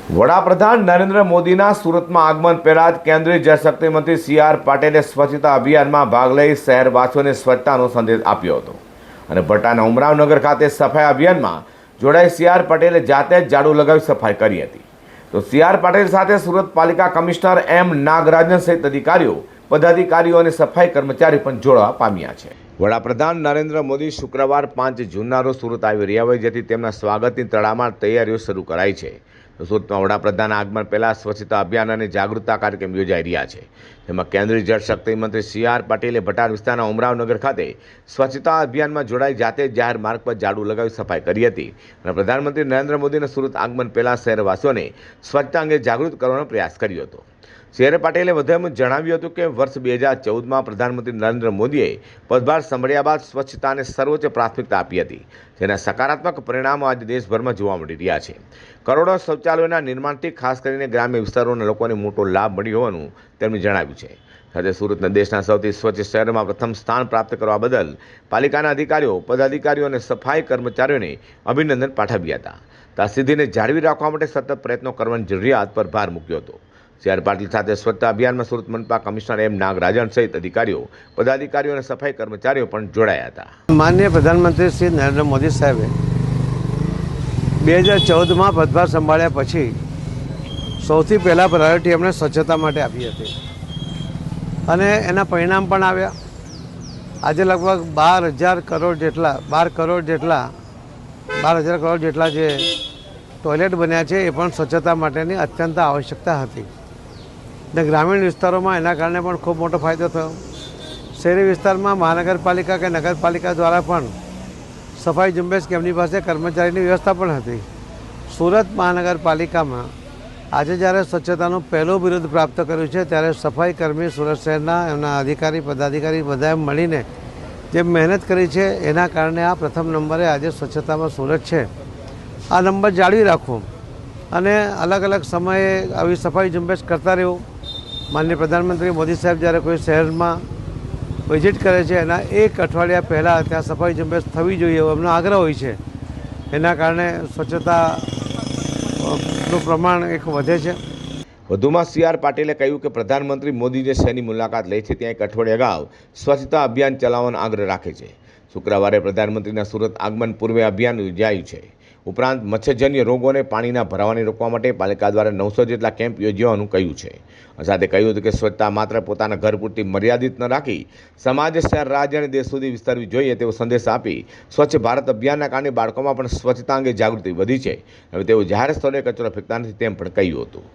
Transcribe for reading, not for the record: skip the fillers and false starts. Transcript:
વડાપ્રધાન નરેન્દ્ર મોદીના સુરતમાં આગમન પહેલા જ કેન્દ્રીય જળશક્તિ મંત્રી સી.આર. પાટીલે સ્વચ્છતા અભિયાનમાં ભાગ લઈ શહેરવાસીઓને સ્વચ્છતાનો સંદેશ આપ્યો હતો અને ભટ્ટાના ઉમરાવનગર ખાતે સફાઈ અભિયાનમાં જોડાઈ સી.આર. પાટીલે જાતે જ ઝાડુ લગાવી સફાઈ કરી હતી. તો સી.આર. પાટીલ સાથે સુરત પાલિકા કમિશનર એમ. નાગરાજન સહિત અધિકારીઓ, પદાધિકારીઓ અને સફાઈ કર્મચારી પણ જોડવા પામ્યા છે. વડાપ્રધાન નરેન્દ્ર મોદી શુક્રવાર 5 જૂનના રોજ સુરત આવી રહ્યા હોય, જેથી તેમના સ્વાગતની તડામાર તૈયારીઓ શરૂ કરાઈ છે. સુરતમાં વડાપ્રધાન આગમન પહેલા સ્વચ્છતા અભિયાન અને જાગૃતતા કાર્યક્રમ યોજાઈ રહ્યા છે, જેમાં કેન્દ્રીય જળશક્તિ મંત્રી સી.આર. પાટીલે ભટાર વિસ્તારના ઉમરાવનગર ખાતે સ્વચ્છતા અભિયાનમાં જોડાઈ જાતે જાહેર માર્ગ પર ઝાડુ લગાવી સફાઈ કરી હતી અને પ્રધાનમંત્રી નરેન્દ્ર મોદીના સુરત આગમન પહેલા શહેરવાસીઓને સ્વચ્છતા અંગે જાગૃત કરવાનો પ્રયાસ કર્યો હતો. સી.આર. પાટીલે વધુમાં જણાવ્યું હતું કે વર્ષ 2014માં પ્રધાનમંત્રી નરેન્દ્ર મોદીએ પદભાર સંભાળ્યા બાદ સ્વચ્છતાને સર્વોચ્ચ પ્રાથમિકતા આપી હતી, જેના સકારાત્મક પરિણામો આજે દેશભરમાં જોવા મળી રહ્યા છે. કરોડો શૌચાલયોના નિર્માણથી ખાસ કરીને ગ્રામ્ય વિસ્તારોના લોકોને મોટો લાભ મળ્યો હોવાનું તેમણે જણાવ્યું છે. સાથે સુરતને દેશના સૌથી સ્વચ્છ શહેરમાં પ્રથમ સ્થાન પ્રાપ્ત કરવા બદલ પાલિકાના અધિકારીઓ, પદાધિકારીઓ અને સફાઈ કર્મચારીઓને અભિનંદન પાઠવ્યા હતા. આ સિદ્ધિને જાળવી રાખવા માટે સતત પ્રયત્નો કરવાની જરૂરિયાત પર ભાર મૂક્યો હતો. સી.આર. પાટીલ સાથે સ્વચ્છતા અભિયાનમાં સુરત મનપા કમિશનર એમ. નાગરાજન સહિત અધિકારીઓ, પદાધિકારીઓ અને સફાઈ કર્મચારીઓ પણ જોડાયા હતા. માનનીય પ્રધાનમંત્રી શ્રી નરેન્દ્ર મોદી સાહેબે 2014માં પદભાર સંભાળ્યા પછી સૌથી પહેલાં પ્રાયોરિટી એમણે સ્વચ્છતા માટે આપી હતી અને એના પરિણામ પણ આવ્યા. આજે લગભગ 12,000 કરોડ જેટલા જે ટોયલેટ બન્યા છે એ પણ સ્વચ્છતા માટેની અત્યંત આવશ્યકતા હતી ને ગ્રામીણ વિસ્તારોમાં એના કારણે પણ ખૂબ મોટો ફાયદો થયો. શહેરી વિસ્તારમાં મહાનગરપાલિકા કે નગરપાલિકા દ્વારા પણ સફાઈ ઝુંબેશ કે એમની પાસે કર્મચારીની વ્યવસ્થા પણ હતી. સુરત મહાનગરપાલિકામાં આજે જ્યારે સ્વચ્છતાનું પહેલું બિરુદ પ્રાપ્ત કર્યું છે, ત્યારે સફાઈ કર્મી સુરત શહેરના એમના અધિકારી, પદાધિકારી બધાએ મળીને જે મહેનત કરી છે એના કારણે આ પ્રથમ નંબરે આજે સ્વચ્છતામાં સુરત છે. આ નંબર જાળવી રાખવો અને અલગ અલગ સમયે આવી સફાઈ ઝુંબેશ કરતા રહેવું. માનનીય પ્રધાનમંત્રી મોદી સાહેબ જ્યારે કોઈ શહેરમાં વિઝિટ કરે છે એના 1 અઠવાડિયા પહેલાં ત્યાં સફાઈ ઝુંબેશ થવી જોઈએ એવો એમનો આગ્રહ હોય છે. એના કારણે સ્વચ્છતાનું પ્રમાણ એક વધે છે. વધુમાં સી.આર. પાટીલે કહ્યું કે પ્રધાનમંત્રી મોદી જે શહેરની મુલાકાત લે છે ત્યાં 1 અઠવાડિયા અગાઉ સ્વચ્છતા અભિયાન ચલાવવાનો આગ્રહ રાખે છે. શુક્રવારે પ્રધાનમંત્રીના સુરત આગમન પૂર્વે અભિયાન યોજાયું છે. ઉપરાંત મચ્છરજન્ય રોગોને પાણીના ભરાવાને રોકવા માટે પાલિકા દ્વારા 900 જેટલા કેમ્પ યોજવાનું કહ્યું છે. સાથે કહ્યું હતું કે સ્વચ્છતા માત્ર પોતાના ઘર પૂરતી મર્યાદિત ન રાખી સમાજ, શહેર, રાજ્ય અને દેશ સુધી વિસ્તરવી જોઈએ તેવો સંદેશ આપી સ્વચ્છ ભારત અભિયાનના કારણે બાળકોમાં પણ સ્વચ્છતા અંગે જાગૃતિ વધી છે. હવે તેઓ જાહેર સ્થળોએ કચરો ફેંકતા નથી તેમ પણ કહ્યું હતું.